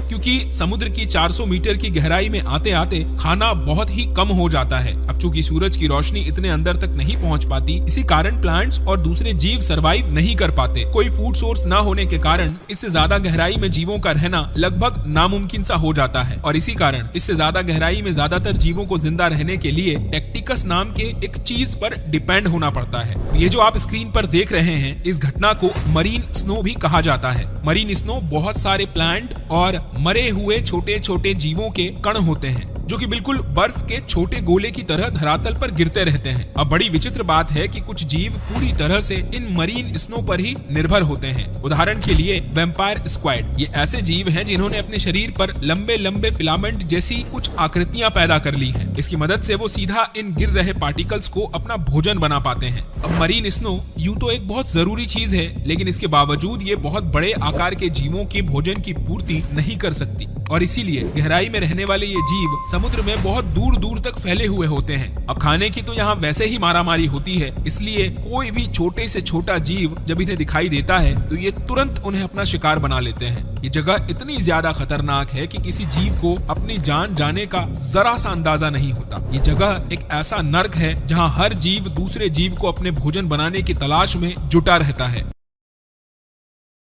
क्योंकि समुद्र की 400 मीटर की गहराई में आते आते खाना बहुत ही कम हो जाता है। अब चूंकि सूरज की रोशनी इतने अंदर तक नहीं पहुंच पाती, इसी कारण प्लांट्स और दूसरे जीव सरवाइव नहीं कर पाते। कोई फूड सोर्स ना होने के कारण इससे ज्यादा गहराई में जीवों का रहना लगभग नामुमकिन सा हो जाता है और इसी कारण इससे ज्यादा गहराई में ज्यादातर जीवों को जिंदा रहने के लिए टेक्टिकस नाम के एक चीज पर डिपेंड होना पड़ता है। ये जो आप स्क्रीन पर देख रहे हैं, इस घटना को मरीन स्नो भी कहा जाता है। मरीन स्नो बहुत सारे प्लांट और मरे हुए छोटे छोटे जीवों के कण होते हैं जो कि बिल्कुल बर्फ के छोटे गोले की तरह धरातल पर गिरते रहते हैं। अब बड़ी विचित्र बात है कि कुछ जीव पूरी तरह से इन मरीन स्नो पर ही निर्भर होते हैं। उदाहरण के लिए वैम्पायर स्क्वाड, ये ऐसे जीव हैं जिन्होंने अपने शरीर पर लंबे लंबे फिलामेंट जैसी कुछ आकृतियां पैदा कर ली हैं। इसकी मदद से वो सीधा इन गिर रहे पार्टिकल्स को अपना भोजन बना पाते हैं। अब मरीन स्नो यूं तो एक बहुत जरूरी चीज है, लेकिन इसके बावजूद ये बहुत बड़े आकार के जीवों के भोजन की पूर्ति नहीं कर सकती और इसीलिए गहराई में रहने वाले ये जीव समुद्र में बहुत दूर दूर तक फैले हुए होते हैं। अब खाने की तो यहाँ वैसे ही मारामारी होती है, इसलिए कोई भी छोटे से छोटा जीव जब इन्हें दिखाई देता है तो ये तुरंत उन्हें अपना शिकार बना लेते हैं। ये जगह इतनी ज्यादा खतरनाक है कि किसी जीव को अपनी जान जाने का जरा सा अंदाजा नहीं होता। ये जगह एक ऐसा नर्क है जहाँ हर जीव दूसरे जीव को अपने भोजन बनाने की तलाश में जुटा रहता है।